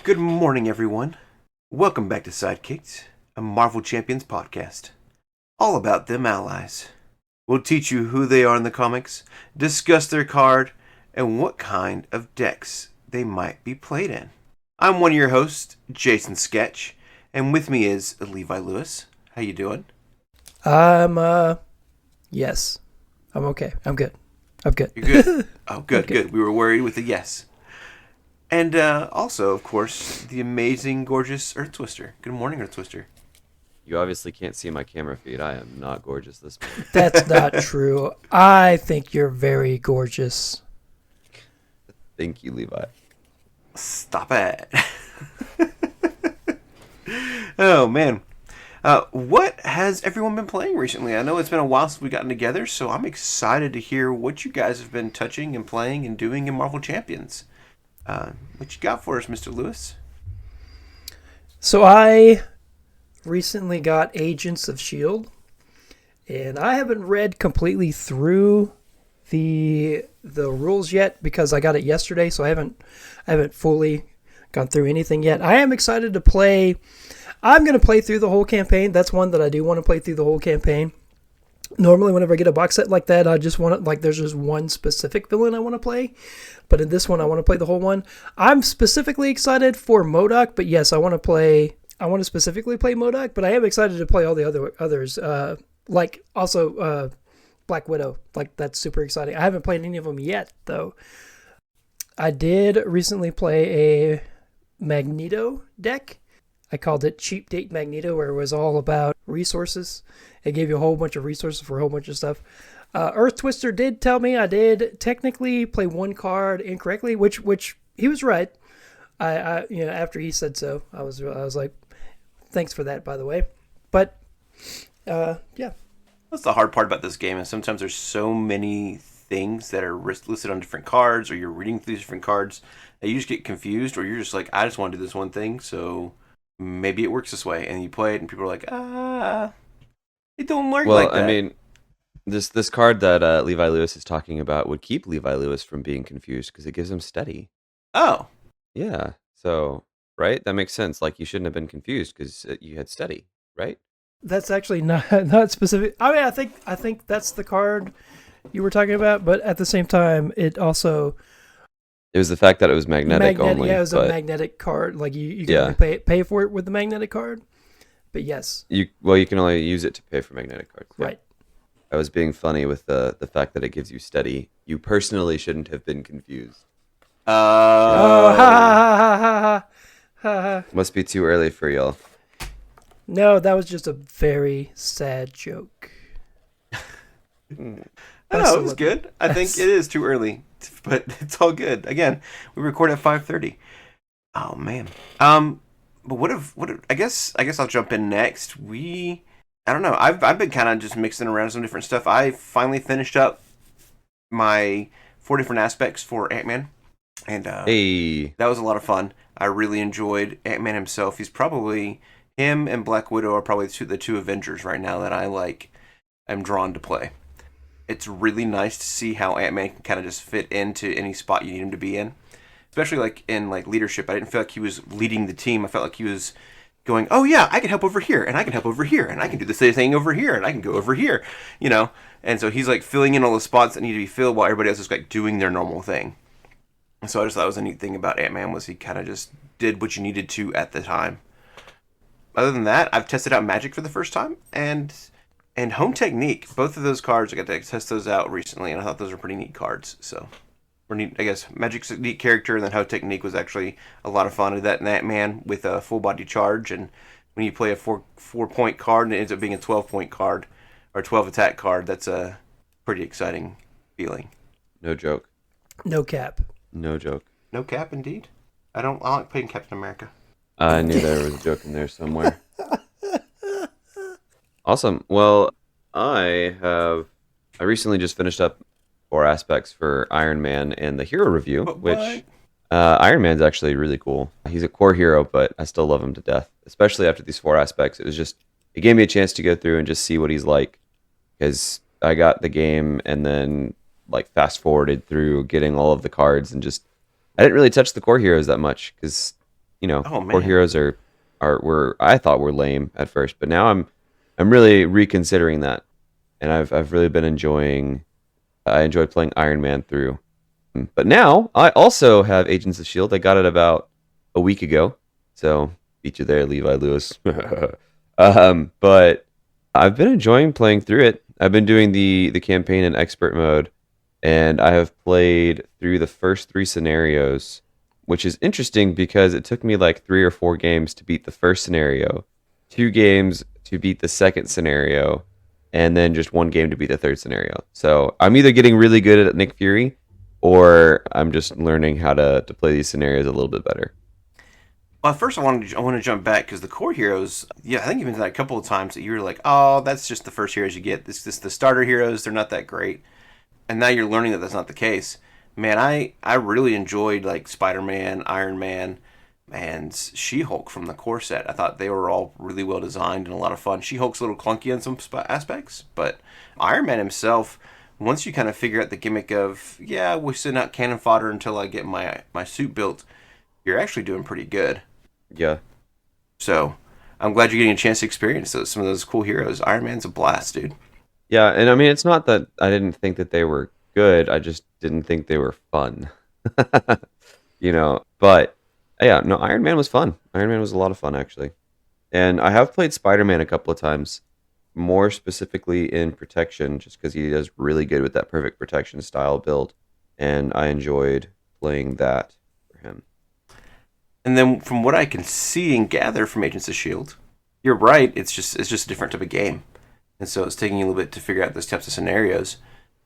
Good morning, everyone. Welcome back to Sidekicked, a Marvel Champions podcast. All about them allies. We'll teach you who they are in the comics, discuss their card, and what kind of decks they might be played in. I'm one of your hosts, Jason Sketch, and with me is Levi Lewis. How you doing? Yes. I'm okay. I'm good. I'm good. You're good? Oh, good, Okay. good. We were worried with a yes. And also, of course, the amazing, gorgeous Earth Twister. Good morning, Earth Twister. You obviously can't see my camera feed. I am not gorgeous this morning. That's not true. I think you're very gorgeous. Thank you, Levi. Stop it. Oh, man. What has everyone been playing recently? I know it's been a while since we've gotten together, so I'm excited to hear what you guys have been touching and playing and doing in Marvel Champions. What you got for us, Mr. Lewis? So I recently got Agents of S.H.I.E.L.D. and I haven't read completely through the rules yet because I got it yesterday, so I haven't fully gone through anything yet. I am excited to play. I'm going to play through the whole campaign. That's one that I do want to play through the whole campaign. Normally, whenever I get a box set like that, I just want to, there's just one specific villain I want to play. But in this one, I want to play the whole one. I'm specifically excited for MODOK, but yes, I want to specifically play MODOK, but I am excited to play all the others. Also Black Widow. That's super exciting. I haven't played any of them yet, though. I did recently play a Magneto deck. I called it Cheap Date Magneto, where it was all about resources. It gave you a whole bunch of resources for a whole bunch of stuff. Earth Twister did tell me I did technically play one card incorrectly, which he was right. I after he said so, I was like, thanks for that, by the way. But yeah, That's the hard part about this game, is sometimes there's so many things that are listed on different cards, or you're reading through these different cards, that you just get confused, or you're just like, I just want to do this one thing, so maybe it works this way, and you play it, and people are like, it don't work Well, like that. I mean, this card that Levi Lewis is talking about would keep Levi Lewis from being confused because it gives him steady. Oh, Yeah. So, right? That makes sense. Like, you shouldn't have been confused because you had steady, right? that's actually not specific. I mean, I think that's the card you were talking about, but at the same time, it also It was the fact that it was magnetic only. Yeah, it was a but magnetic card. Like you can Yeah. only pay for it with the magnetic card. But yes, you can only use it to pay for magnetic cards. Yeah. right. I was being funny with the fact that it gives you steady. You personally shouldn't have been confused. Oh, ha ha ha ha ha ha ha. Must be too early for y'all. No, that was just a very sad joke. I know, it was good. I think That's- it is too early, but it's all good. Again, we record at 5:30. Oh man. But what if I guess I'll jump in next. I don't know. I've been kind of just mixing around some different stuff. I finally finished up my 4 different aspects for Ant-Man, and Hey. that was a lot of fun. I really enjoyed Ant-Man himself. Him and Black Widow are probably the two Avengers right now that I'm drawn to play. It's really nice to see how Ant-Man can kind of just fit into any spot you need him to be in. Especially in leadership. I didn't feel like he was leading the team. I felt like he was going, oh yeah, I can help over here, and I can help over here, and I can do the same thing over here, and I can go over here, And so he's filling in all the spots that need to be filled while everybody else is doing their normal thing. And so I just thought it was a neat thing about Ant-Man was he kind of just did what you needed to at the time. Other than that, I've tested out Magic for the first time, and Home Technique. Both of those cards, I got to test those out recently, and I thought those were pretty neat cards. So, I guess Magic's a neat character, and then Home Technique was actually a lot of fun. I did that in Ant-Man with a full body charge, and when you play a 4-point card and it ends up being a 12-point card, or 12 attack card, that's a pretty exciting feeling. No joke. No cap. No joke. No cap, indeed. I like playing Captain America. I knew there was a joke in there somewhere. Awesome. Well, I recently just finished up 4 aspects for Iron Man and the hero review, But which what? Iron Man's actually really cool. He's a core hero, but I still love him to death, especially after these 4 aspects. It gave me a chance to go through and just see what he's like, because I got the game and then fast forwarded through getting all of the cards and I didn't really touch the core heroes that much because Oh core man. heroes are were I thought were lame at first, but now I'm really reconsidering that, and I've really been enjoying. I enjoyed playing Iron Man through. But now I also have Agents of Shield. I got it about a week ago, so beat you there, Levi Lewis. But I've been enjoying playing through it. I've been doing the campaign in expert mode, and I have played through the first three scenarios, which is interesting because it took me like 3 or 4 games to beat the first scenario, 2 games to beat the second scenario, and then just 1 game to beat the third scenario. So I'm either getting really good at Nick Fury, or I'm just learning how to play these scenarios a little bit better. Well, first I want to jump back because the core heroes, yeah, I think you've been that a couple of times that you were like, oh, that's just the first heroes you get. This the starter heroes, they're not that great, and now you're learning that that's not the case. Man, I really enjoyed like Spider-Man, Iron Man, and She-Hulk from the core set. I thought they were all really well designed and a lot of fun. She-Hulk's a little clunky in some aspects, but Iron Man himself, once you kind of figure out the gimmick of, yeah, we're sitting out cannon fodder until I get my suit built, you're actually doing pretty good. Yeah. So I'm glad you're getting a chance to experience some of those cool heroes. Iron Man's a blast, dude. Yeah, and I mean it's not that I didn't think that they were good, I just didn't think they were fun. But yeah, no, Iron Man was fun. Iron Man was a lot of fun actually. And I have played Spider-Man a couple of times, more specifically in protection, just because he does really good with that perfect protection style build, and I enjoyed playing that for him. And then from what I can see and gather from Agents of Shield, you're right. It's just a different type of game, and so it's taking you a little bit to figure out those types of scenarios.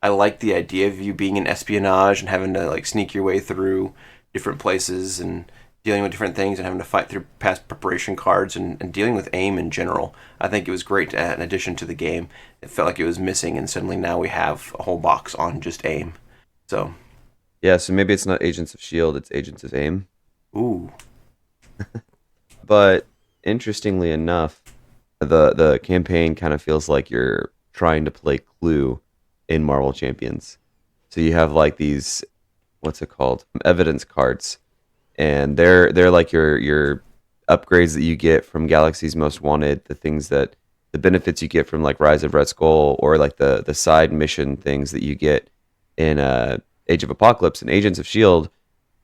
I like the idea of you being in espionage and having to like sneak your way through different places and dealing with different things and having to fight through past preparation cards and dealing with aim in general. I think it was great to add an addition to the game. It felt like it was missing, and suddenly now we have a whole box on just aim. So, Yeah, so maybe it's not Agents of Shield, it's Agents of AIM. ooh, But interestingly enough, the campaign kind of feels like you're trying to play Clue in Marvel Champions. So you have like these, what's it called, evidence cards, and they're like your upgrades that you get from Galaxy's Most Wanted, the benefits you get from like Rise of Red Skull, or like the side mission things that you get in Age of Apocalypse and Agents of Shield.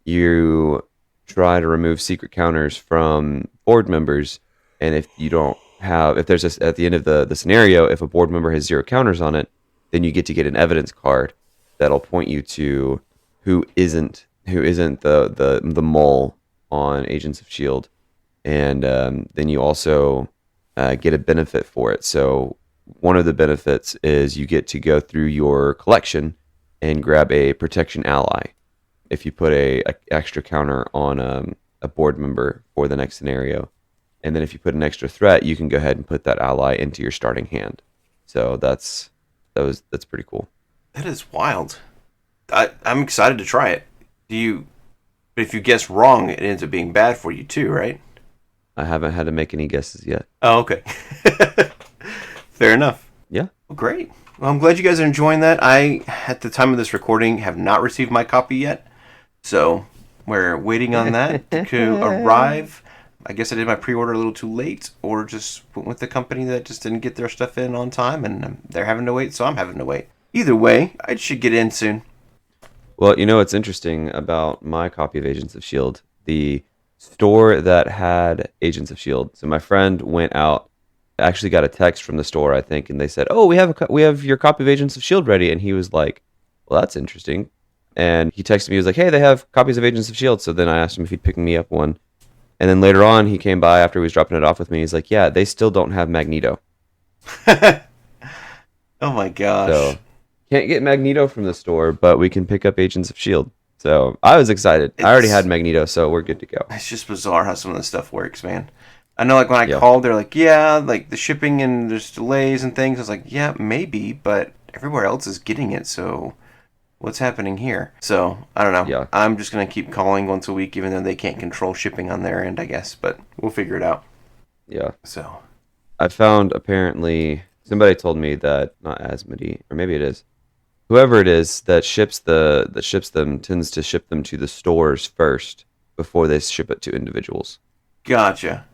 You try to remove secret counters from board members, and if there's at the end of the scenario, if a board member has 0 counters on it, then you get to get an evidence card that'll point you to who isn't the mole on Agents of Shield, and then you also get a benefit for it. So one of the benefits is you get to go through your collection and grab a protection ally if you put a extra counter on a board member for the next scenario. And then if you put an extra threat, you can go ahead and put that ally into your starting hand. So that's pretty cool. that is wild. I'm excited to try it. But if you guess wrong, it ends up being bad for you too, right? I haven't had to make any guesses yet. Oh, okay. Fair enough. Yeah. Well, great. Well, I'm glad you guys are enjoying that. I, at the time of this recording, have not received my copy yet. So we're waiting on that to arrive. I guess I did my pre-order a little too late, or just went with the company that just didn't get their stuff in on time, and they're having to wait, so I'm having to wait. Either way, I should get in soon. Well, what's interesting about my copy of Agents of Shield? The store that had Agents of Shield. So my friend went out, actually got a text from the store, I think, and they said, "Oh, we have your copy of Agents of Shield ready." And he was like, "Well, that's interesting." And he texted me, he was like, "Hey, they have copies of Agents of Shield." So then I asked him if he'd pick me up one. And then later on, he came by after he was dropping it off with me. He's like, "Yeah, they still don't have Magneto." Oh my gosh. So can't get Magneto from the store, but we can pick up Agents of Shield. So I was excited. I already had Magneto, so we're good to go. It's just bizarre how some of this stuff works, man. I know, like, when I Yeah. called, they're like, yeah, like, the shipping and there's delays and things. I was like, yeah, maybe, but everywhere else is getting it, so what's happening here? So, I don't know. Yeah. I'm just going to keep calling once a week, even though they can't control shipping on their end, I guess, but we'll figure it out. Yeah. So, I found apparently somebody told me that not Asmodee, or maybe it is. Whoever it is that ships them tends to ship them to the stores first, before they ship it to individuals. Gotcha.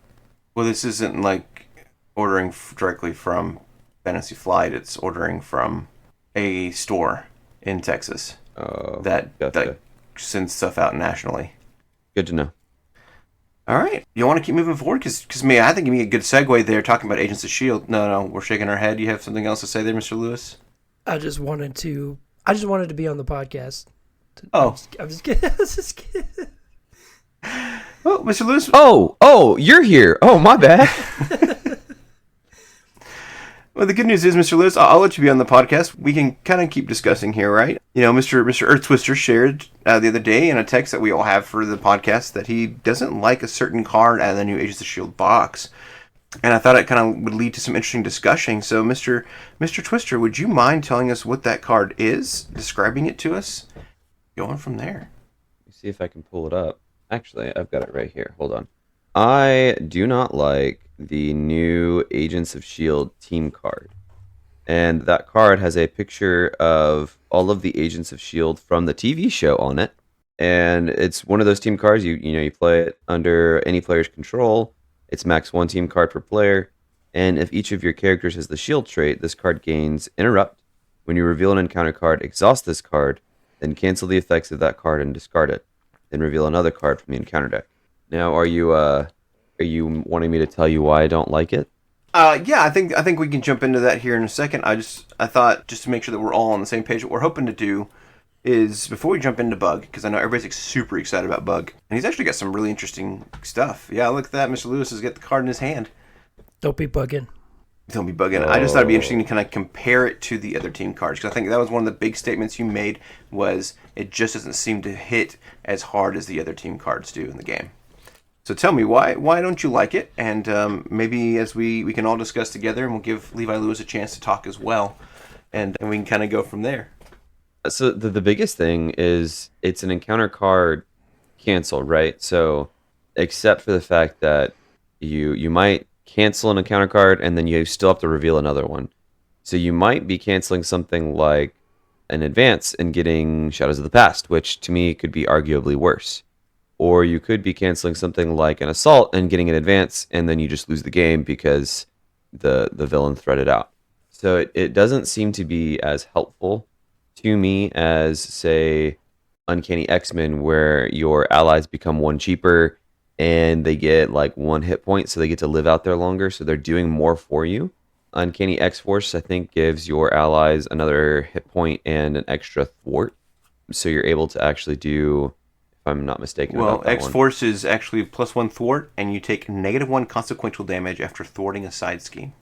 Well, this isn't like ordering directly from Fantasy Flight. It's ordering from a store in Texas that Gotcha. sends stuff out nationally. Good to know. All right. You want to keep moving forward? Because me, I think it'd be a good segue there talking about Agents of S.H.I.E.L.D. No, we're shaking our head. You have something else to say there, Mr. Lewis? I just wanted to be on the podcast. Oh. I'm just kidding. I was just kidding. Oh, Mr. Lewis. Oh, you're here. Oh, my bad. Well, the good news is, Mr. Lewis, I'll let you be on the podcast. We can kind of keep discussing here, right? You know, Mr. Earth Twister shared the other day in a text that we all have for the podcast that he doesn't like a certain card out of the new Agents of S.H.I.E.L.D. box. And I thought it kind of would lead to some interesting discussion. So, Mr. Twister, would you mind telling us what that card is, describing it to us? Going from there. Let me see if I can pull it up. Actually, I've got it right here. Hold on. I do not like the new Agents of S.H.I.E.L.D. team card. And that card has a picture of all of the Agents of S.H.I.E.L.D. from the TV show on it. And it's one of those team cards, you play it under any player's control. It's max 1 team card per player. And if each of your characters has the shield trait, this card gains Interrupt. When you reveal an encounter card, exhaust this card, then cancel the effects of that card and discard it. Then reveal another card from the encounter deck. Now, are you wanting me to tell you why I don't like it? Yeah, I think we can jump into that here in a second. I thought, just to make sure that we're all on the same page, what we're hoping to do is, before we jump into Bug, because I know everybody's super excited about Bug, and he's actually got some really interesting stuff. Yeah, look at that. Mr. Lewis has got the card in his hand. Don't be bugging. Don't be bugging. I just thought it'd be interesting to kind of compare it to the other team cards, because I think that was one of the big statements you made, was it just doesn't seem to hit as hard as the other team cards do in the game. So tell me, why don't you like it? And maybe as we can all discuss together, and we'll give Levi Lewis a chance to talk as well, and we can kind of go from there. So the biggest thing is it's an encounter card cancel, right? So except for the fact that you might cancel an encounter card and then you still have to reveal another one. So you might be canceling something like an advance and getting Shadows of the Past, which to me could be arguably worse. Or you could be canceling something like an assault and getting an advance, and then you just lose the game because the villain threaded out. So it doesn't seem to be as helpful to me as, say, Uncanny X-Men, where your allies become 1 cheaper and they get like 1 hit point, so they get to live out there longer, so they're doing more for you. Uncanny X-Force, I think, gives your allies another hit point and an extra thwart, so you're able to actually do, if I'm not mistaken. Well, X-Force is actually +1 thwart, and you take -1 consequential damage after thwarting a side scheme.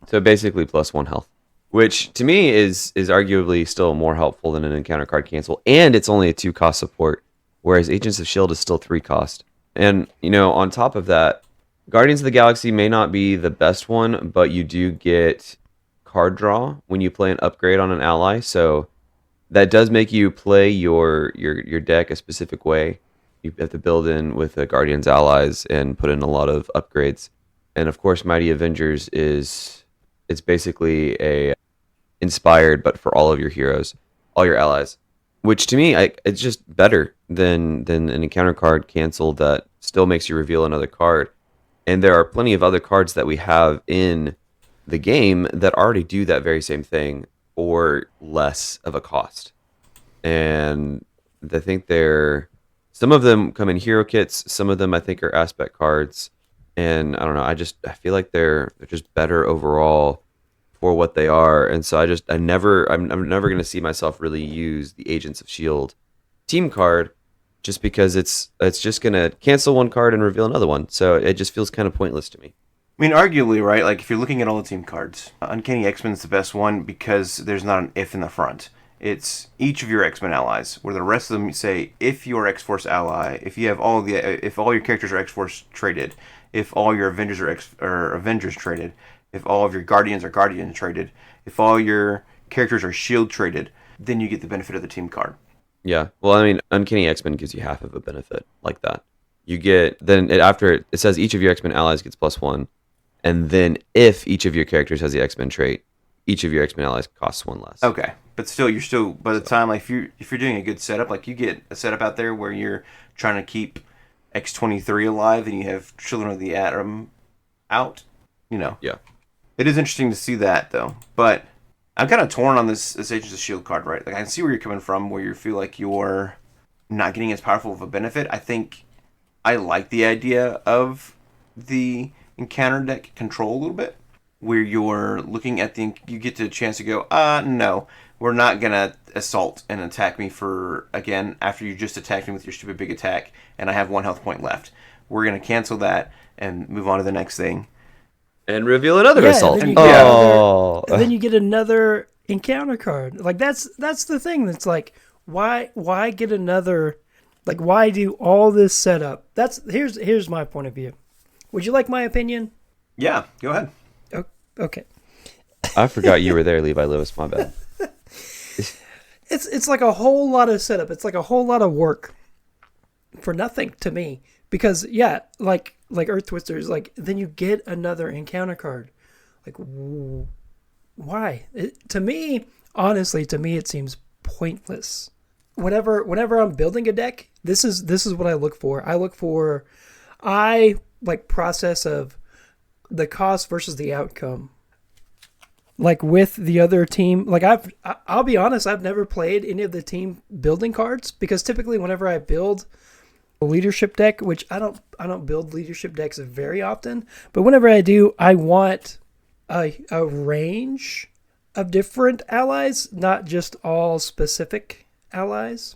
So basically +1 health, which to me is arguably still more helpful than an encounter card cancel, and it's only a 2 cost support, whereas Agents of S.H.I.E.L.D. is still 3 cost. And, on top of that, Guardians of the Galaxy may not be the best one, but you do get card draw when you play an upgrade on an ally, so that does make you play your deck a specific way. You have to build in with the Guardians allies and put in a lot of upgrades. And of course, Mighty Avengers it's basically a inspired, but for all of your heroes, all your allies. Which to me, it's just better than an encounter card cancel that still makes you reveal another card. And there are plenty of other cards that we have in the game that already do that very same thing for less of a cost. And I think some of them come in hero kits, some of them I think are aspect cards. And I don't know, I feel like they're just better overall for what they are. And so I'm never going to see myself really use the Agents of S.H.I.E.L.D. team card, just because it's just going to cancel 1 card and reveal another one. So it just feels kind of pointless to me. I mean, arguably, right, like if you're looking at all the team cards, Uncanny X-Men's the best one because there's not an if in the front. It's each of your X-Men allies, where the rest of them say, if your X-Force ally, if you have if all your characters are X-Force traded, if all your Avengers are Avengers traded, if all of your Guardians are Guardian traded, if all your characters are S.H.I.E.L.D. traded, then you get the benefit of the team card. Yeah, well, I mean, Uncanny X-Men gives you half of a benefit like that. You get, then after it says each of your X-Men allies gets +1, and then if each of your characters has the X-Men trait, each of your X-Men allies costs 1 less. Okay, but still, you're still, by the time, like, if you're doing a good setup, like you get a setup out there where you're trying to keep X-23 alive and you have Children of the Atom out, you know. Yeah. It is interesting to see that, though. But I'm kind of torn on this Agents of S.H.I.E.L.D. card, right? Like, I can see where you're coming from, where you feel like you're not getting as powerful of a benefit. I think I like the idea of the encounter deck control a little bit, where you're looking at you get the chance to go, no, we're not going to assault and attack me again, after you just attacked me with your stupid big attack, and I have 1 health point left. We're going to cancel that and move on to the next thing. And reveal another Yeah, assault. and then you get another encounter card. Like that's the thing. That's like why get another? Like why do all this setup? Here's my point of view. Would you like my opinion? Yeah, go ahead. Okay. I forgot you were there, Levi Lewis. My bad. It's like a whole lot of setup. It's like a whole lot of work for nothing to me. Because yeah, like Earth Twisters, like then you get another encounter card. Like why? Honestly, to me it seems pointless. Whenever I'm building a deck, this is what I look for. I like process of the cost versus the outcome. Like with the other team, like I'll be honest, I've never played any of the team building cards because typically whenever I build a leadership deck, which I don't build leadership decks very often, but whenever I do, I want a range of different allies, not just all specific allies.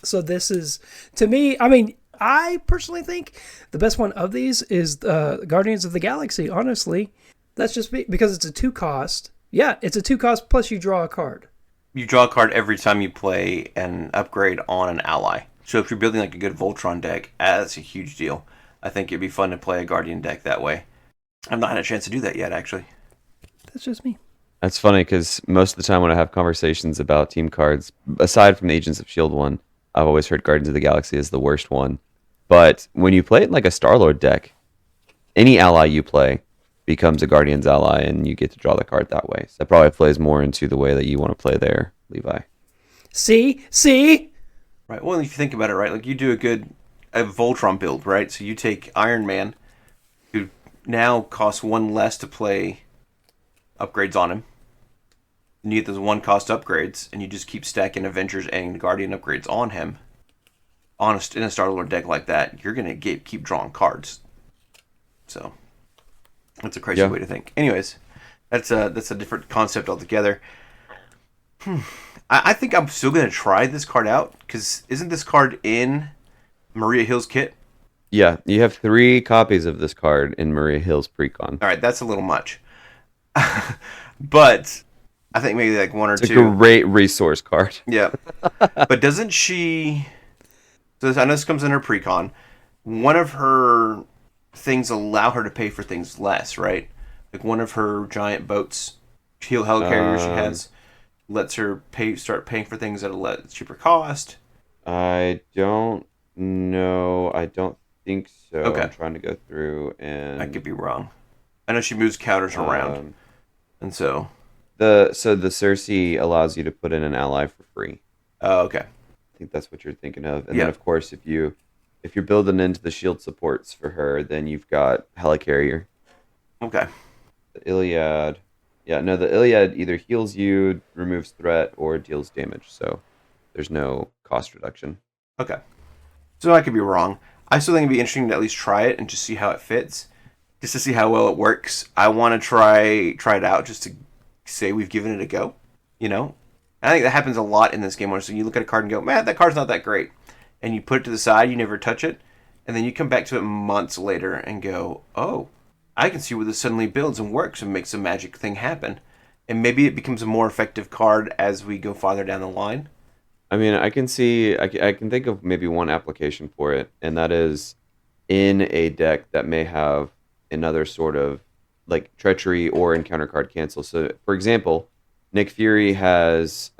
So this is, to me, I mean, I personally think the best one of these is Guardians of the Galaxy, honestly. That's just because it's a 2 cost. Yeah, it's a 2 cost plus you draw a card. You draw a card every time you play an upgrade on an ally. So if you're building like a good Voltron deck, that's a huge deal. I think it'd be fun to play a Guardian deck that way. I've not had a chance to do that yet, actually. That's just me. That's funny because most of the time when I have conversations about team cards, aside from the Agents of S.H.I.E.L.D. one, I've always heard Guardians of the Galaxy is the worst one. But when you play it like a Star-Lord deck, any ally you play becomes a Guardian's ally, and you get to draw the card that way. So that probably plays more into the way that you want to play there, Levi. See? Right. Well, if you think about it, right, like you do a Voltron build, right? So you take Iron Man, who now costs 1 less to play upgrades on him. And you get those 1 cost upgrades, and you just keep stacking Avengers and Guardian upgrades on him. In a Star-Lord deck like that, you're gonna keep drawing cards. So that's a crazy way to think. Anyways, that's a different concept altogether. I think I'm still going to try this card out, because isn't this card in Maria Hill's kit? Yeah, you have 3 copies of this card in Maria Hill's precon. All right, that's a little much. But I think maybe like 1 or 2. It's a great resource card. Yeah. But doesn't she... So I know this comes in her precon. One of her things allow her to pay for things less, right? Like one of her giant boats, helicarriers she has, lets her start paying for things at a cheaper cost. I don't know. I don't think so. Okay. I'm trying to go through and... I could be wrong. I know she moves counters around. And so... The Cersei allows you to put in an ally for free. Oh, okay. I think that's what you're thinking of. And then, of course, if you're building into the shield supports for her, then you've got Helicarrier. Okay. The Iliad. Yeah, no, the Iliad either heals you, removes threat, or deals damage. So there's no cost reduction. Okay. So I could be wrong. I still think it'd be interesting to at least try it and just see how it fits. Just to see how well it works. I want to try it out just to say we've given it a go. You know? I think that happens a lot in this game. So you look at a card and go, man, that card's not that great. And you put it to the side, you never touch it. And then you come back to it months later and go, oh, I can see where this suddenly builds and works and makes a magic thing happen. And maybe it becomes a more effective card as we go farther down the line. I mean, I can think of maybe one application for it, and that is in a deck that may have another sort of like treachery or encounter card cancel. So, for example, Nick Fury has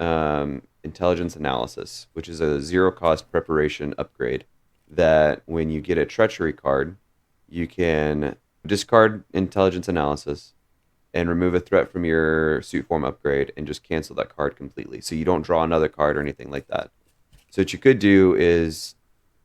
intelligence analysis, which is a 0-cost preparation upgrade that when you get a treachery card, you can discard intelligence analysis and remove a threat from your suit form upgrade and just cancel that card completely. So you don't draw another card or anything like that. So what you could do is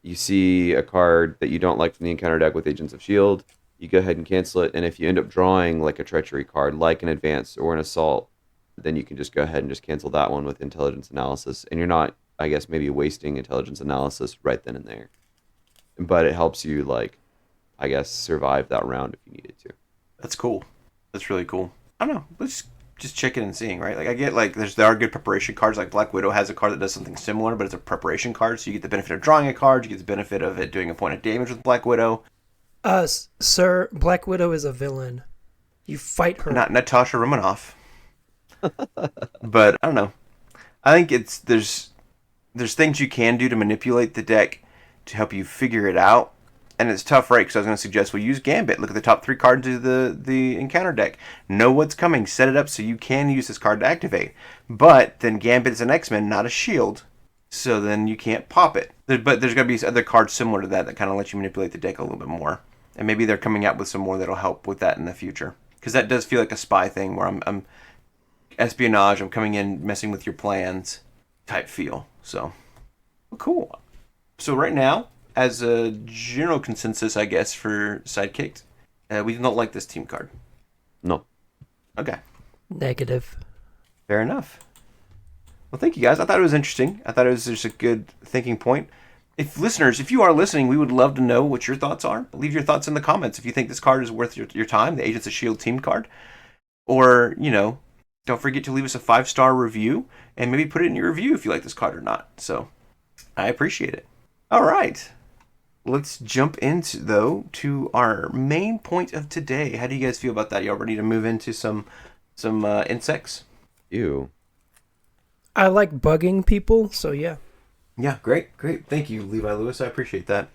you see a card that you don't like from the encounter deck with Agents of Shield, you go ahead and cancel it, and if you end up drawing like a treachery card, like an advance or an assault, then you can just go ahead and just cancel that one with intelligence analysis, and you're not, I guess, maybe wasting intelligence analysis right then and there. But it helps you, like, I guess, survive that round if you needed to. That's cool. That's really cool. I don't know. Let's just checking and seeing, right? Like I get like there are good preparation cards. Like Black Widow has a card that does something similar, but it's a preparation card, so you get the benefit of drawing a card. You get the benefit of it doing a point of damage with Black Widow. Sir, Black Widow is a villain. You fight her. Not Natasha Romanoff. But I don't know. I think there's things you can do to manipulate the deck to help you figure it out. And it's tough, right? Because I was going to suggest we use Gambit. Look at the top 3 cards of the encounter deck. Know what's coming. Set it up so you can use this card to activate. But then Gambit is an X-Men, not a shield. So then you can't pop it. But there's going to be other cards similar to that kind of let you manipulate the deck a little bit more. And maybe they're coming out with some more that'll help with that in the future. Because that does feel like a spy thing where I'm espionage, I'm coming in, messing with your plans type feel. So, well, cool. So right now, as a general consensus, I guess, for Sidekicked, we don't like this team card. No. Okay. Negative. Fair enough. Well, thank you guys. I thought it was interesting. I thought it was just a good thinking point. If you are listening, we would love to know what your thoughts are. Leave your thoughts in the comments if you think this card is worth your time, the Agents of S.H.I.E.L.D. team card. Or, don't forget to leave us a 5-star review and maybe put it in your review if you like this card or not. So, I appreciate it. All right. Let's jump to our main point of today. How do you guys feel about that? Y'all ready to move into some insects? Ew. I like bugging people, so yeah. Yeah, great. Thank you, Levi Lewis. I appreciate that.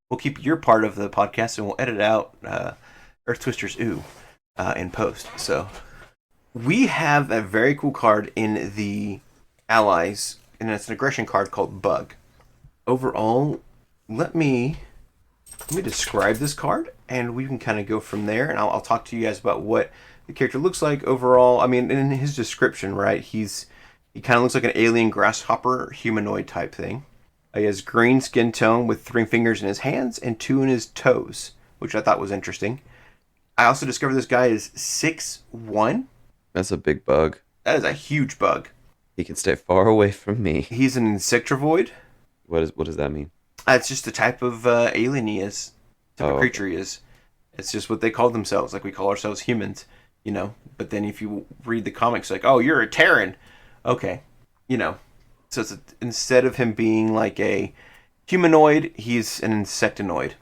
We'll keep your part of the podcast and we'll edit out Earth Twister's ooh in post. So we have a very cool card in the allies, and it's an aggression card called Bug. Overall, let me describe this card, and we can kind of go from there, and I'll talk to you guys about what the character looks like overall. I mean, in his description, right, he kind of looks like an alien grasshopper humanoid type thing. He has green skin tone with 3 fingers in his hands and 2 in his toes, which I thought was interesting. I also discovered this guy is 6'1". That's a big bug. That is a huge bug. He can stay far away from me. He's an insectivoid. What does that mean? It's just the type of alien he is. Type of creature he is. It's just what they call themselves. Like we call ourselves humans, But then if you read the comics, like, oh, you're a Terran. Okay. So instead of him being like a humanoid, he's an insectoid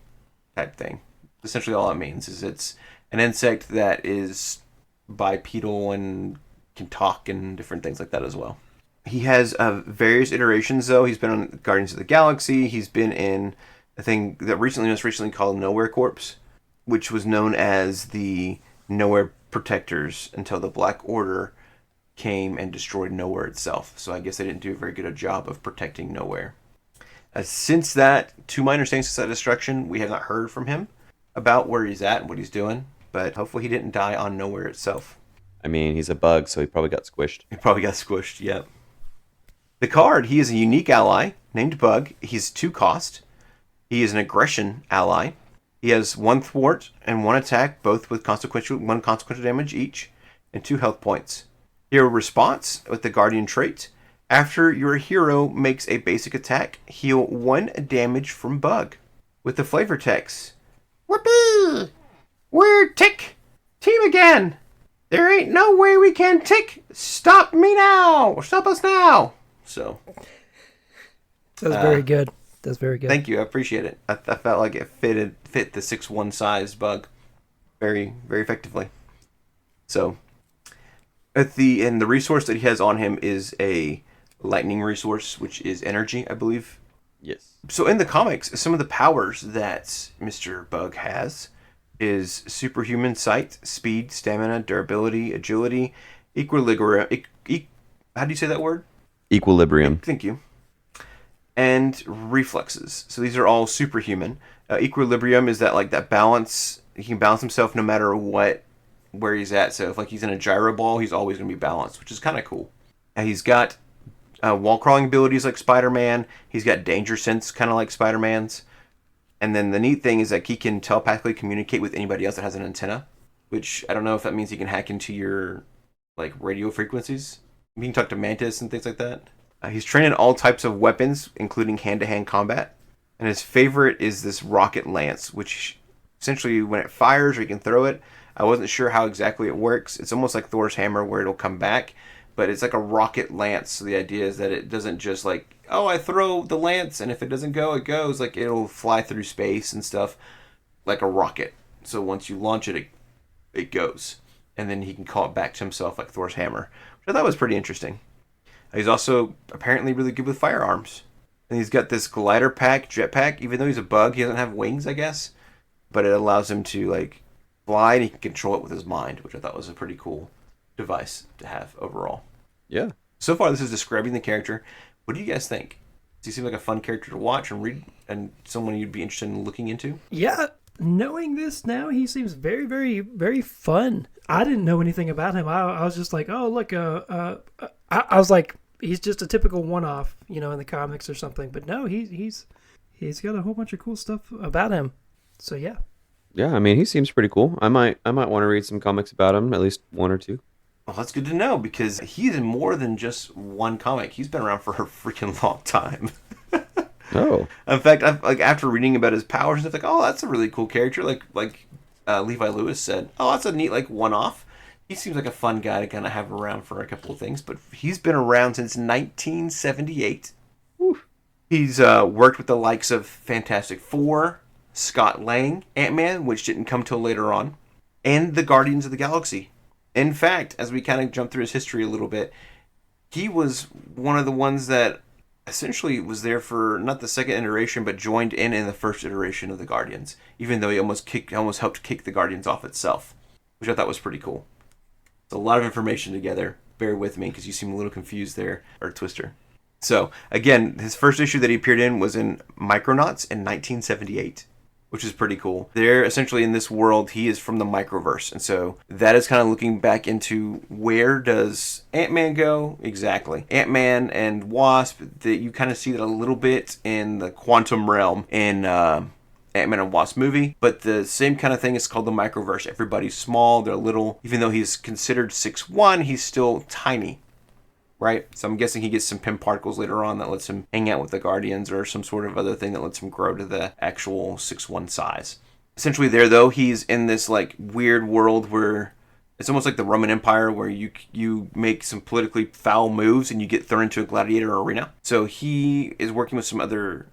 type thing. Essentially all it means is it's an insect that is bipedal and can talk and different things like that as well. He has various iterations, though. He's been on Guardians of the Galaxy. He's been in a thing that most recently called Nowhere Corps, which was known as the Nowhere Protectors until the Black Order came and destroyed Nowhere itself. So I guess they didn't do a very good a job of protecting Nowhere. Since that, to my understanding, since that destruction, we have not heard from him about where he's at and what he's doing. But hopefully he didn't die on Nowhere itself. I mean, he's a bug, so he probably got squished. He probably got squished, yep. The card, he is a unique ally named Bug. He's 2 cost. He is an aggression ally. He has 1 thwart and 1 attack, both with 1 consequential damage each, and 2 health points. Hero response with the Guardian trait. After your hero makes a basic attack, heal 1 damage from Bug. With the flavor text. Whoopee! We're tick! Team again! There ain't no way we can tick! Stop me now! Stop us now! So. That was very good. That's very good. Thank you. I appreciate it. I felt like it fit the 6'1" size Bug very, very effectively. So. The resource that he has on him is a lightning resource, which is energy, I believe. Yes. So in the comics, some of the powers that Mr. Bug has is superhuman sight, speed, stamina, durability, agility, equilibrium. How do you say that word? Equilibrium. Thank you. And reflexes. So these are all superhuman. Equilibrium is that balance. He can balance himself no matter where he's at. So if he's in a gyro ball, he's always going to be balanced, which is kind of cool. And he's got Wall crawling abilities like Spider-Man. He's got danger sense, kind of like Spider-Man's. And then the neat thing is that he can telepathically communicate with anybody else that has an antenna, which I don't know if that means he can hack into your like radio frequencies. He can talk to Mantis and things like that. He's trained in all types of weapons, including hand-to-hand combat. And his favorite is this rocket lance, which essentially when it fires or you can throw it, I wasn't sure how exactly it works. It's almost like Thor's hammer where it'll come back, but it's like a rocket lance. So the idea is that it doesn't just like, oh, I throw the lance and if it doesn't go, it goes. Like it'll fly through space and stuff like a rocket. So once you launch it, it goes. And then he can call it back to himself like Thor's hammer, which I thought was pretty interesting. He's also apparently really good with firearms. And he's got this glider pack, jetpack. Even though he's a bug, he doesn't have wings, I guess. But it allows him to like fly, and he can control it with his mind, which I thought was a pretty cool device to have overall. Yeah. So far, this is describing the character. What do you guys think? Does he seem like a fun character to watch and read, and someone you'd be interested in looking into? Yeah, knowing this now, he seems very, very, very fun. I didn't know anything about him. I was just like, oh, look, I was like, he's just a typical one-off, in the comics or something. But no, he's got a whole bunch of cool stuff about him. So yeah. Yeah, I mean, he seems pretty cool. I might want to read some comics about him, at least one or two. Well, that's good to know because he's in more than just one comic. He's been around for a freaking long time. Oh. In fact, after reading about his powers and stuff, like, oh, that's a really cool character. Like Levi Lewis said, oh, that's a neat like one-off. He seems like a fun guy to kind of have around for a couple of things. But he's been around since 1978. Whew. He's worked with the likes of Fantastic Four, Scott Lang, Ant-Man, which didn't come till later on, and the Guardians of the Galaxy. In fact, as we kind of jump through his history a little bit, he was one of the ones that essentially was there for not the second iteration, but joined in the first iteration of the Guardians, even though he almost helped kick the Guardians off itself, which I thought was pretty cool. It's a lot of information together. Bear with me because you seem a little confused there, or Twister. So, again, his first issue that he appeared in was in Micronauts in 1978. Which is pretty cool. They're essentially in this world, he is from the microverse. And so that is kind of looking back into where does Ant-Man go? Exactly. Ant-Man and Wasp, you kind of see that a little bit in the quantum realm in Ant-Man and Wasp movie. But the same kind of thing is called the microverse. Everybody's small, they're little. Even though he's considered 6'1", he's still tiny. Right? So I'm guessing he gets some Pym particles later on that lets him hang out with the Guardians or some sort of other thing that lets him grow to the actual 6'1" size. Essentially there, though, he's in this like weird world where it's almost like the Roman Empire where you make some politically foul moves and you get thrown into a gladiator arena. So he is working with some other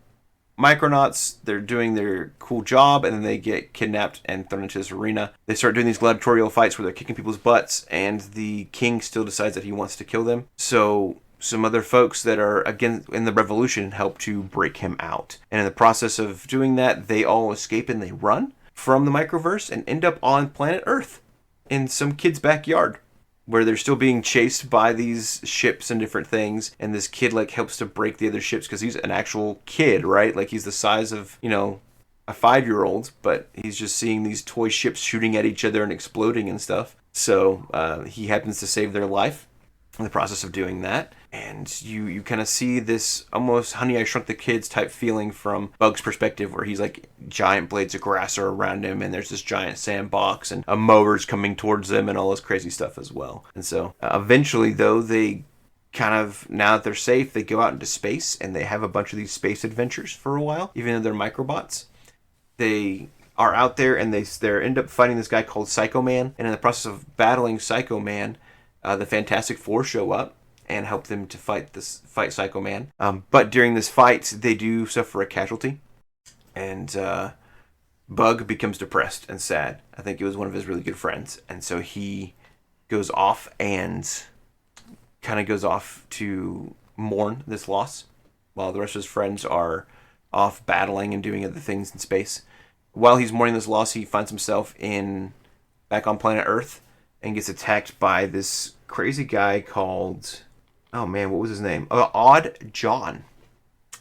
Micronauts. They're doing their cool job, and then they get kidnapped and thrown into this arena. They start doing these gladiatorial fights where they're kicking people's butts, and the king still decides that he wants to kill them. So some other folks that are again in the revolution help to break him out. And in the process of doing that, they all escape and they run from the microverse and end up on planet Earth in some kid's backyard, where they're still being chased by these ships and different things, and this kid like helps to break the other ships because he's an actual kid, right? Like he's the size of, a 5-year-old, but he's just seeing these toy ships shooting at each other and exploding and stuff. So he happens to save their life in the process of doing that. And you kind of see this almost Honey, I Shrunk the Kids type feeling from Bug's perspective, where he's like giant blades of grass are around him and there's this giant sandbox and a mower's coming towards them and all this crazy stuff as well. And so eventually, though, they kind of, now that they're safe, they go out into space and they have a bunch of these space adventures for a while, even though they're microbots. They are out there and they end up fighting this guy called Psycho Man. And in the process of battling Psycho Man, the Fantastic Four show up and help them to fight Psycho Man. But during this fight, they do suffer a casualty. And Bug becomes depressed and sad. I think it was one of his really good friends. And so he goes off to mourn this loss, while the rest of his friends are off battling and doing other things in space. While he's mourning this loss, he finds himself back on planet Earth and gets attacked by this crazy guy called... Oh man, what was his name? Odd John.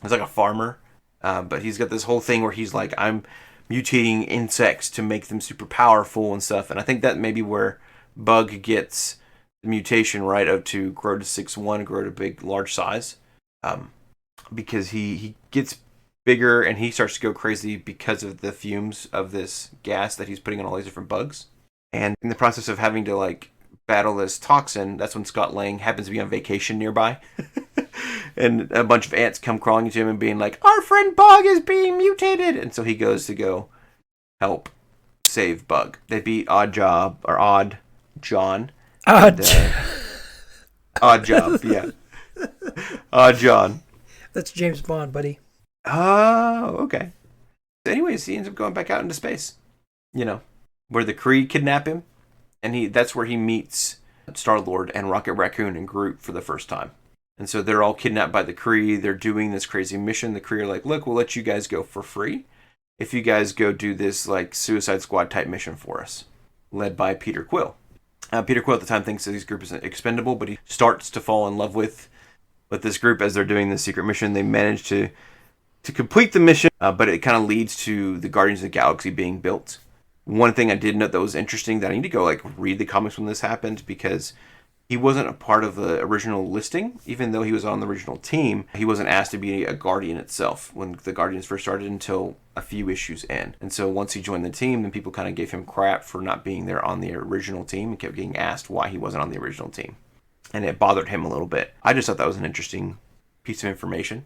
He's like a farmer, but he's got this whole thing where he's like, I'm mutating insects to make them super powerful and stuff. And I think that may be where Bug gets mutation, right, of to grow to 6'1", grow to big, large size, because he gets bigger and he starts to go crazy because of the fumes of this gas that he's putting on all these different bugs. And in the process of having to like battle this toxin, that's when Scott Lang happens to be on vacation nearby. And a bunch of ants come crawling into him and being like, "Our friend Bug is being mutated!" And so he goes to go help save Bug. They beat Odd John. Odd. Odd Job, yeah. Odd John. That's James Bond, buddy. Oh, okay. Anyways, he ends up going back out into space. You know, where the Kree kidnap him, and that's where he meets Star-Lord and Rocket Raccoon and Groot for the first time. And so they're all kidnapped by the Kree. They're doing this crazy mission. The Kree are like, "Look, we'll let you guys go for free if you guys go do this like Suicide Squad type mission for us," led by Peter Quill. Peter Quill at the time thinks that this group is expendable, but he starts to fall in love with this group as they're doing this secret mission. They manage to complete the mission, but it kind of leads to the Guardians of the Galaxy being built. One thing I did note that was interesting that I need to go like read the comics when this happened, because he wasn't a part of the original listing. Even though he was on the original team, he wasn't asked to be a Guardian itself when the Guardians first started until a few issues in. And so once he joined the team, then people kind of gave him crap for not being there on the original team and kept getting asked why he wasn't on the original team. And it bothered him a little bit. I just thought that was an interesting piece of information.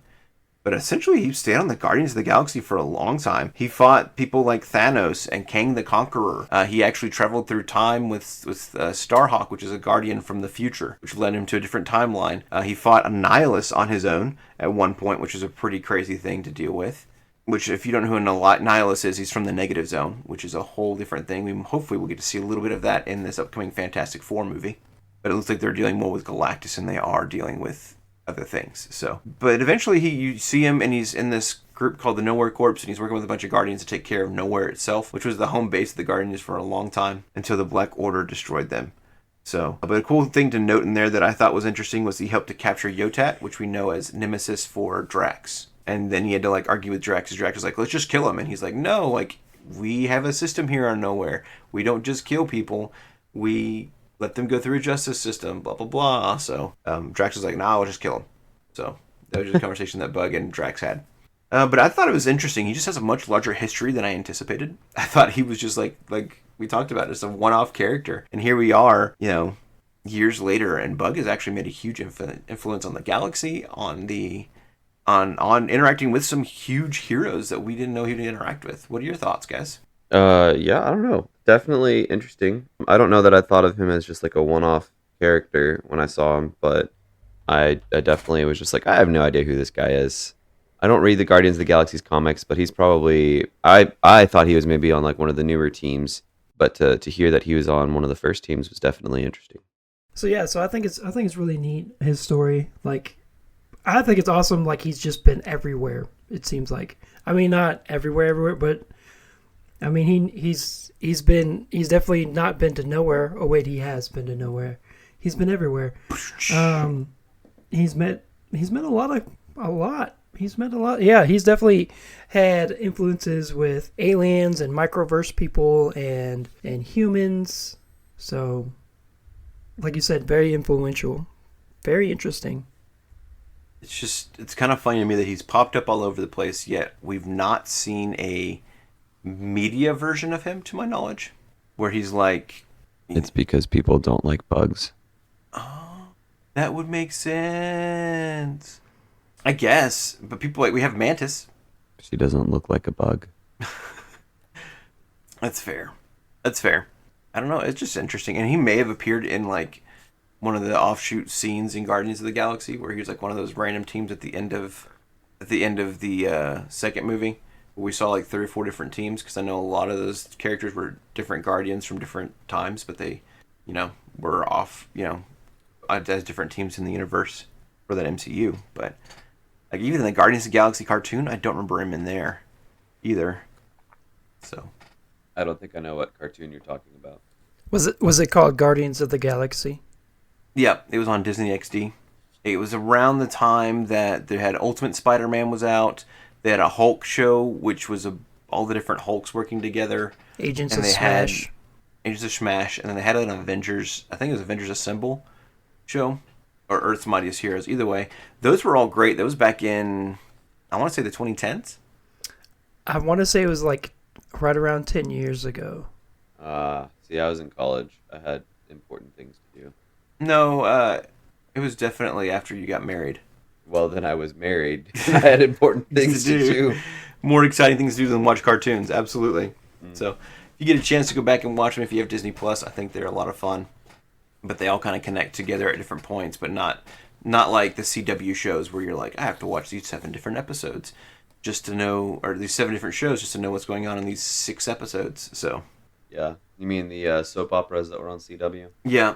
But essentially, he stayed on the Guardians of the Galaxy for a long time. He fought people like Thanos and Kang the Conqueror. He actually traveled through time with Starhawk, which is a Guardian from the future, which led him to a different timeline. He fought Annihilus on his own at one point, which is a pretty crazy thing to deal with. Which, if you don't know who Annihilus is, he's from the Negative Zone, which is a whole different thing. Hopefully we'll get to see a little bit of that in this upcoming Fantastic Four movie. But it looks like they're dealing more with Galactus than they are dealing with other things. So, but eventually you see him and he's in this group called the Nowhere Corps, and he's working with a bunch of Guardians to take care of Nowhere itself, which was the home base of the Guardians for a long time until the Black Order destroyed them. So, but a cool thing to note in there that I thought was interesting was he helped to capture Yotat, which we know as nemesis for Drax. And then he had to like argue with Drax, because Drax was like, "Let's just kill him," and he's like, "No, like we have a system here on Nowhere. We don't just kill people. We let them go through a justice system, blah, blah, blah." So Drax was like, "Nah, I'll just kill him." So that was just a conversation that Bug and Drax had. But I thought it was interesting. He just has a much larger history than I anticipated. I thought he was just like we talked about, just a one-off character. And here we are, years later, and Bug has actually made a huge influence on the galaxy, on interacting with some huge heroes that we didn't know he would interact with. What are your thoughts, guys? Yeah, I don't know. Definitely interesting. I don't know that I thought of him as just like a one-off character when I saw him, but I definitely was just like, I have no idea who this guy is. I don't read the Guardians of the Galaxy's comics, but he's probably, I thought he was maybe on like one of the newer teams, but to hear that he was on one of the first teams was definitely interesting. So yeah, I think it's really neat, his story. Like, I think it's awesome. Like, he's just been everywhere, it seems like. I mean, not everywhere, but I mean, he's definitely not been to nowhere. Oh wait, he has been to nowhere. He's been everywhere. He's met a lot. He's met a lot. Yeah, he's definitely had influences with aliens and microverse people and humans. So, like you said, very influential. Very interesting. It's kind of funny to me that he's popped up all over the place, yet we've not seen a media version of him, to my knowledge, where he's like... It's because people don't like bugs. Oh, that would make sense. I guess, but people like, we have Mantis. She doesn't look like a bug. That's fair. I don't know, it's just interesting. And he may have appeared in like one of the offshoot scenes in Guardians of the Galaxy, where he was like one of those random teams at the end of the second movie, where we saw like 3 or 4 different teams, because I know a lot of those characters were different Guardians from different times, but they, were off, as different teams in the universe for that MCU. But like even in the Guardians of the Galaxy cartoon, I don't remember him in there either. So I don't think I know what cartoon you're talking about. Was it called Guardians of the Galaxy? Yeah, it was on Disney XD. It was around the time that they had Ultimate Spider-Man was out. They had a Hulk show, which was all the different Hulks working together. Agents of Smash. And then they had an Avengers, I think it was Avengers Assemble, show, or Earth's Mightiest Heroes. Either way, those were all great. That was back in, I want to say the 2010s. I want to say it was like right around 10 years ago. See, I was in college. I had important things to do. No, it was definitely after you got married. Well, then I was married. I had important things to do. More exciting things to do than watch cartoons. Absolutely. So, if you get a chance to go back and watch them, if you have Disney Plus, I think they're a lot of fun. But they all kind of connect together at different points, but not like the CW shows where you're like, I have to watch these 7 different episodes just to know, or these 7 different shows just to know what's going on in these 6 episodes. So, Yeah. You mean the soap operas that were on CW? yeah.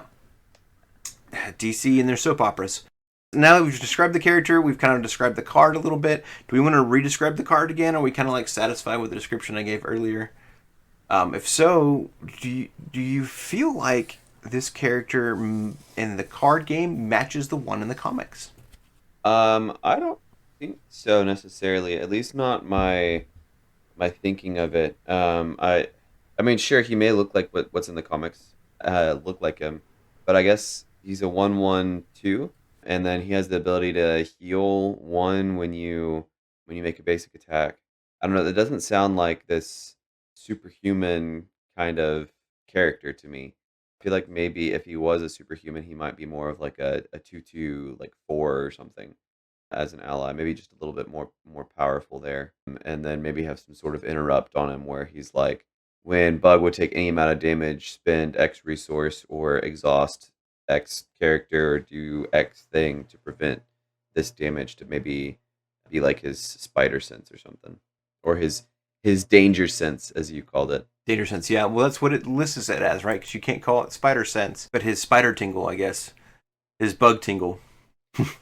DC and their soap operas. Now that we've described the character, we've kind of described the card a little bit. Do we want to re-describe the card again? Or are we kind of like satisfied with the description I gave earlier? If so, do you feel like this character in the card game matches the one in the comics? I don't think so necessarily. At least not my thinking of it. I mean, sure, he may look like what's in the comics, look like him, but I guess he's a 1/1/2. And then he has the ability to heal 1 when you make a basic attack. I don't know. That doesn't sound like this superhuman kind of character to me. I feel like maybe if he was a superhuman, he might be more of like a 2/2, like 4 or something as an ally. Maybe just a little bit more powerful there. And then maybe have some sort of interrupt on him where he's like, when Bug would take any amount of damage, spend X resource or exhaust X character or do X thing to prevent this damage, to maybe be like his spider sense or something, or his danger sense, as you called it. Danger sense, yeah. Well, that's what it lists it as, right? Because you can't call it spider sense, but his spider tingle, I guess, his bug tingle,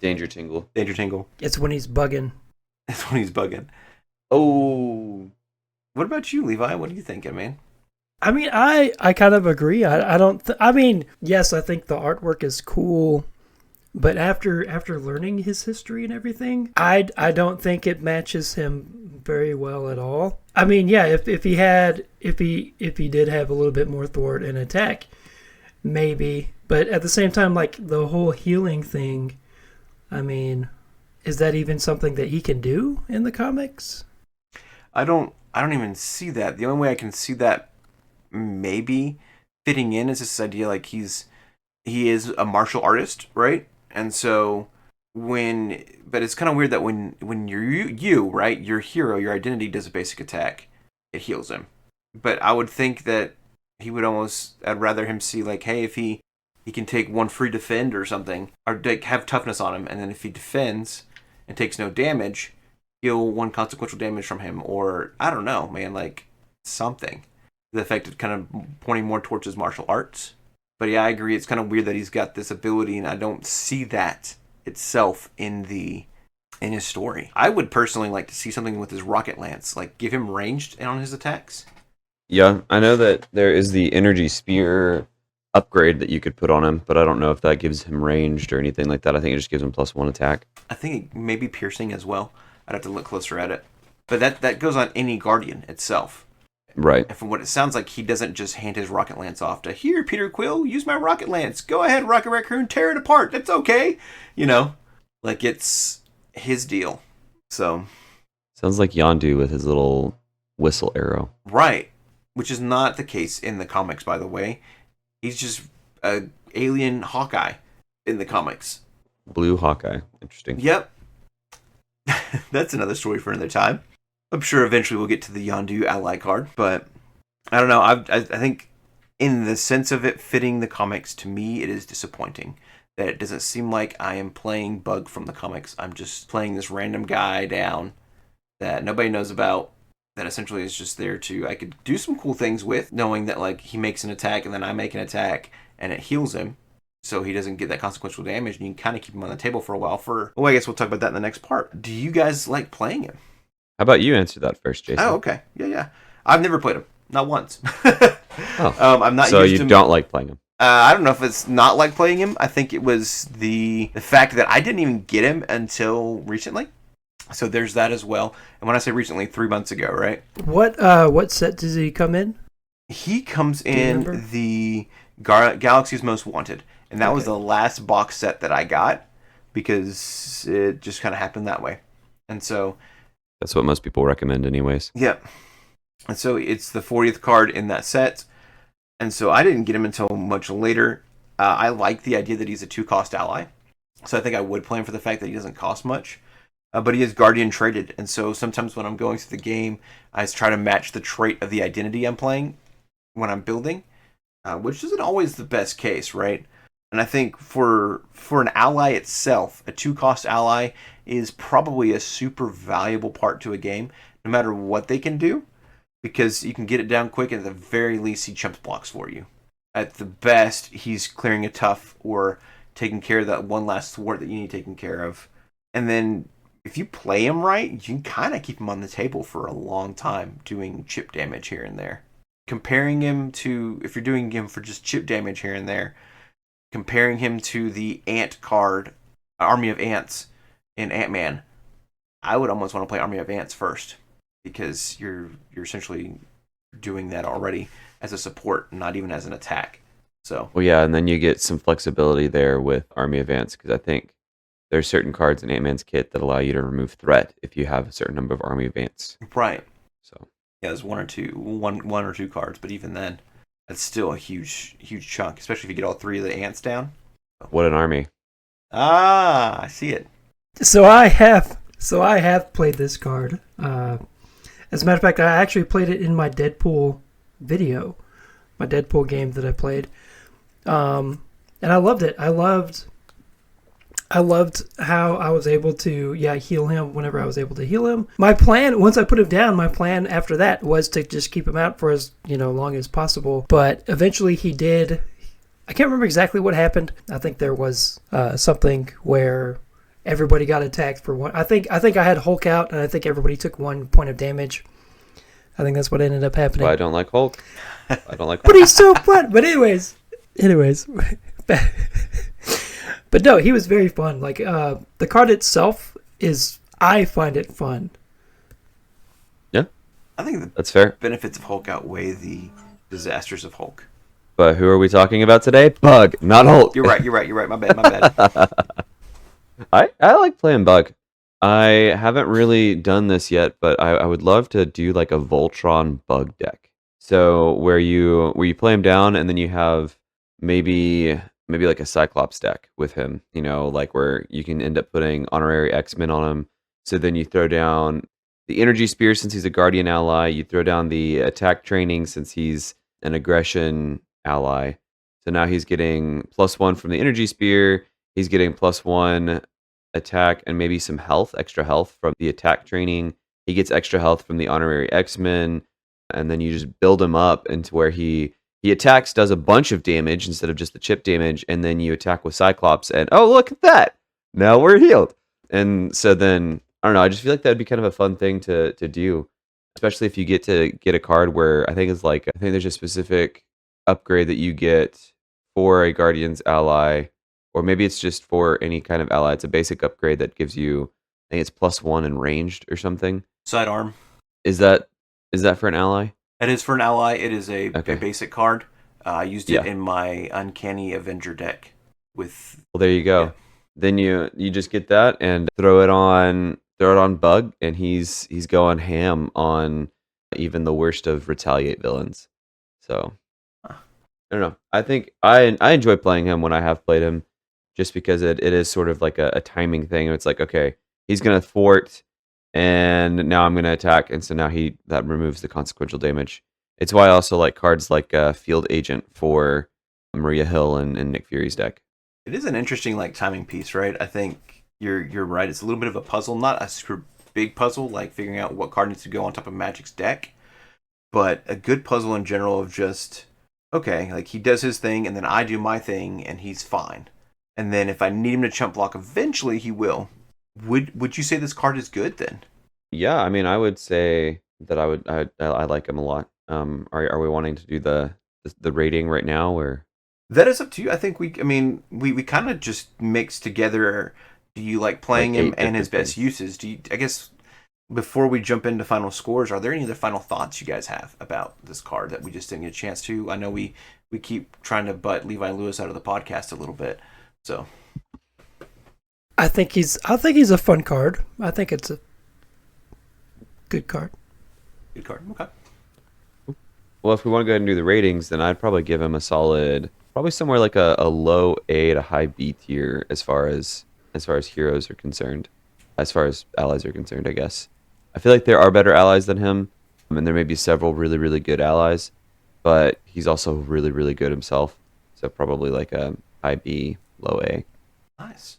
Danger tingle. danger tingle. It's when he's bugging. That's when he's bugging. Oh, What about you, Levi? What are you thinking, man? I mean, I kind of agree. I don't. I mean, yes, I think the artwork is cool, but after learning his history and everything, I don't think it matches him very well at all. I mean, yeah, if he did have a little bit more thwart and attack, maybe. But at the same time, like the whole healing thing, I mean, is that even something that he can do in the comics? I don't even see that. The only way I can see that maybe fitting in is this idea like he is a martial artist, right? And so but it's kind of weird that when you right, your hero, your identity does a basic attack, it heals him. But I would think that I'd rather him see like, hey, if he can take 1 free defend or something, or like have toughness on him, and then if he defends and takes no damage, heal 1 consequential damage from him, or I don't know, man, like something. The effect of kind of pointing more towards his martial arts. But yeah, I agree. It's kind of weird that he's got this ability, and I don't see that itself in his story. I would personally like to see something with his rocket lance, like give him ranged on his attacks. yeah. I know that there is the energy spear upgrade that you could put on him, but I don't know if that gives him ranged or anything like that. I think it just gives him +1 attack. I think it may be piercing as well. I'd have to look closer at it. But that goes on any Guardian itself. Right. And from what it sounds like, he doesn't just hand his rocket lance off to, here, Peter Quill, use my rocket lance. Go ahead, Rocket Raccoon, tear it apart. That's okay. Like it's his deal. So. Sounds like Yondu with his little whistle arrow. Right. Which is not the case in the comics, by the way. He's just a alien Hawkeye in the comics. Blue Hawkeye. Interesting. Yep. That's another story for another time. I'm sure eventually we'll get to the Yondu ally card, but I don't know. I think in the sense of it fitting the comics, to me, it is disappointing that it doesn't seem like I am playing Bug from the comics. I'm just playing this random guy down that nobody knows about, that essentially is just there I could do some cool things with, knowing that like he makes an attack and then I make an attack and it heals him, so he doesn't get that consequential damage, and you can kind of keep him on the table for a while well, I guess we'll talk about that in the next part. Do you guys like playing him? How about you answer that first, Jason? Oh, okay. Yeah. I've never played him. Not once. Oh. I'm not So used you to him. don't like playing him? I don't know if it's not like playing him. I think it was the fact that I didn't even get him until recently. So there's that as well. And when I say recently, 3 months ago, right? What set does he come in? He comes you in remember? the Galaxy's Most Wanted. And that was Okay. the last box set that I got because it just kind of happened that way. And so, That's what most people recommend, anyways. yeah. And so it's the 40th card in that set. And so I didn't get him until much later. I like the idea that he's a 2-cost ally. So I think I would play him for the fact that he doesn't cost much. But he is Guardian traded. And so sometimes when I'm going through the game, I try to match the trait of the identity I'm playing when I'm building, which isn't always the best case, right? And I think for an ally itself, a 2-cost ally is probably a super valuable part to a game, no matter what they can do, because you can get it down quick, and at the very least, he chumps blocks for you. At the best, he's clearing a tough or taking care of that one last thwart that you need taken care of. And then if you play him right, you can kind of keep him on the table for a long time, doing chip damage here and there. Comparing him to, if you're doing him for just chip damage here and there, comparing him to the Ant card, Army of Ants in Ant-Man, I would almost want to play Army of Ants first, because you're essentially doing that already as a support, not even as an attack. So, Well, yeah, and then you get some flexibility there with Army of Ants, because I think there's certain cards in Ant-Man's kit that allow you to remove threat if you have a certain number of Army of Ants. right. So Yeah, there's one or two cards, but even then, that's still a huge chunk, especially if you get all 3 of the ants down. what an army! Ah, I see it. So I have played this card. As a matter of fact, I actually played it in my Deadpool video, my Deadpool game that I played, and I loved it. I loved how I was able to heal him whenever I was able to heal him. My plan, once I put him down, my plan after that was to just keep him out for as long as possible. But eventually he did. I can't remember exactly what happened. I think there was something where everybody got attacked for one. I think I had Hulk out, and I think everybody took 1 point of damage. I think that's what ended up happening. Well, I don't like Hulk. I don't like. But he's so fun. But anyways. But no, he was very fun. Like the card itself I find it fun. Yeah, I think the that's fair. benefits of Hulk outweigh the disasters of Hulk. But who are we talking about today? Bug, not Hulk. You're right. My bad. I like playing Bug. I haven't really done this yet, but I would love to do like a Voltron Bug deck. So where you play him down, and then you have maybe like a Cyclops deck with him, like where you can end up putting honorary X-Men on him. So then you throw down the energy spear since he's a guardian ally. You throw down the attack training since he's an aggression ally. So now he's getting +1 from the energy spear. He's getting +1 attack and maybe some health, extra health from the attack training. He gets extra health from the honorary X-Men. And then you just build him up into where he attacks, does a bunch of damage instead of just the chip damage, and then you attack with Cyclops, and oh, look at that! Now we're healed. And so then, I don't know, I just feel like that'd be kind of a fun thing to do, especially if you get a card where I think there's a specific upgrade that you get for a Guardian's ally, or maybe it's just for any kind of ally. It's a basic upgrade that gives you, I think it's +1 in ranged or something. Sidearm. Is that for an ally? It is for an ally. It is a Okay. basic card. I used it Yeah. in my Uncanny Avenger deck with. Well, there you go. Yeah. Then you just get that and throw it on Bug, and he's going ham on even the worst of Retaliate villains. So I don't know. I think I enjoy playing him when I have played him, just because it is sort of like a timing thing. It's like, okay, he's gonna thwart, and now I'm gonna attack, and so now that removes the consequential damage. It's why I also like cards like Field Agent for Maria Hill and Nick Fury's deck. It is an interesting timing piece, right? I think you're right. It's a little bit of a puzzle, not a super big puzzle like figuring out what card needs to go on top of Magic's deck, but a good puzzle in general of just, okay, like he does his thing and then I do my thing and he's fine. And then if I need him to chump block, eventually he will. Would you say this card is good then? Yeah, I mean, I would say that I like him a lot. Are we wanting to do the rating right now, or? That is up to you. I think we kind of just mix together. Do you like playing Like him and his different best things. uses? I guess before we jump into final scores, are there any other final thoughts you guys have about this card that we just didn't get a chance to? I know we keep trying to butt Levi Lewis out of the podcast a little bit, so. I think he's a fun card. I think it's a good card. Good card. Okay. Well, if we want to go ahead and do the ratings, then I'd probably give him a solid, probably somewhere like a low A to high B tier as far as heroes are concerned, as far as allies are concerned, I guess. I feel like there are better allies than him, and there may be several really, really good allies, but he's also really, really good himself. So probably like a high B, low A. Nice.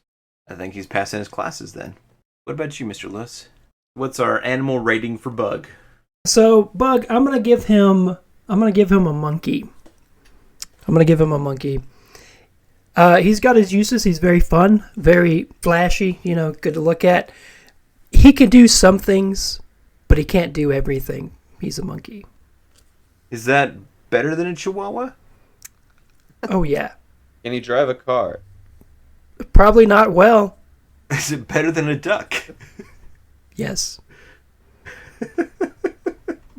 I think he's passing his classes then. What about you, Mr. Lewis? What's our animal rating for Bug? So Bug, I'm gonna give him a monkey. He's got his uses. He's very fun, very flashy, good to look at. He can do some things, but he can't do everything. He's a monkey. Is that better than a chihuahua? Oh, yeah. Can he drive a car? Probably not well. Is it better than a duck? Yes.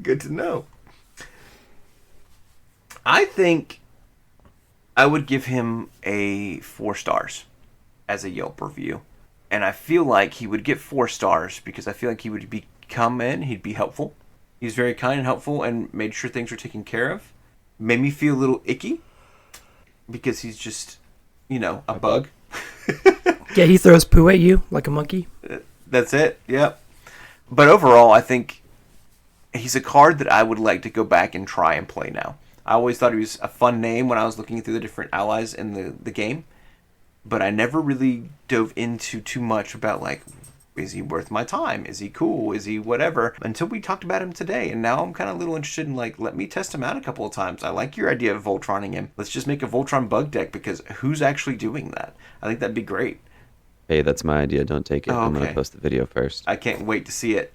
Good to know. I think I would give him a 4 stars as a Yelp review. And I feel like he would get 4 stars because I feel like he would come in, he'd be helpful. He's very kind and helpful and made sure things were taken care of. Made me feel a little icky because he's just, a bug. Yeah, he throws poo at you like a monkey. That's it, yep. But overall, I think he's a card that I would like to go back and try and play now. I always thought he was a fun name when I was looking through the different allies in the game. But I never really dove into too much about, is he worth my time? Is he cool? Is he whatever? Until we talked about him today. And now I'm kind of a little interested in, let me test him out a couple of times. I like your idea of Voltroning him. Let's just make a Voltron bug deck because who's actually doing that? I think that'd be great. Hey, that's my idea. Don't take it. Oh, I'm going okay. to post the video first. I can't wait to see it.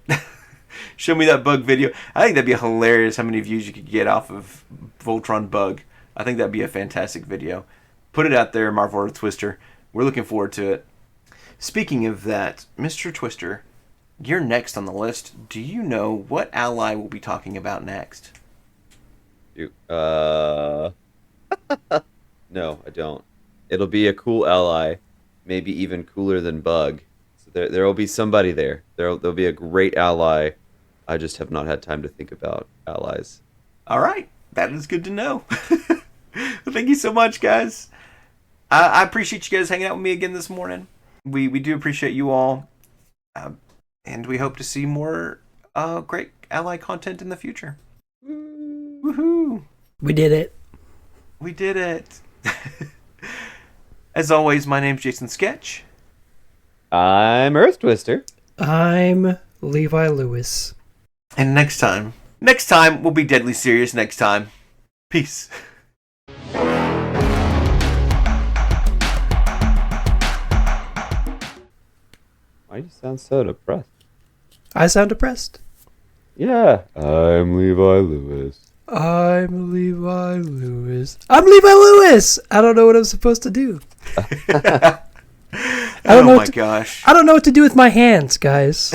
Show me that bug video. I think that'd be hilarious how many views you could get off of Voltron bug. I think that'd be a fantastic video. Put it out there, Marvel Earth Twister. We're looking forward to it. Speaking of that, Mr. Twister, you're next on the list. Do you know what ally we'll be talking about next? No, I don't. It'll be a cool ally, maybe even cooler than Bug. So there will be somebody there. There'll be a great ally. I just have not had time to think about allies. All right. That is good to know. Thank you so much, guys. I appreciate you guys hanging out with me again this morning. We do appreciate you all. And we hope to see more great ally content in the future. Woohoo! We did it. We did it. As always, my name's Jason Sketch. I'm Earth Twister. I'm Levi Lewis. And next time we'll be deadly serious next time. Peace. Why do you sound so depressed? I sound depressed. Yeah. I'm Levi Lewis. I'm Levi Lewis. I'm Levi Lewis! I don't know what I'm supposed to do. Oh my gosh. I don't know what to do with my hands, guys.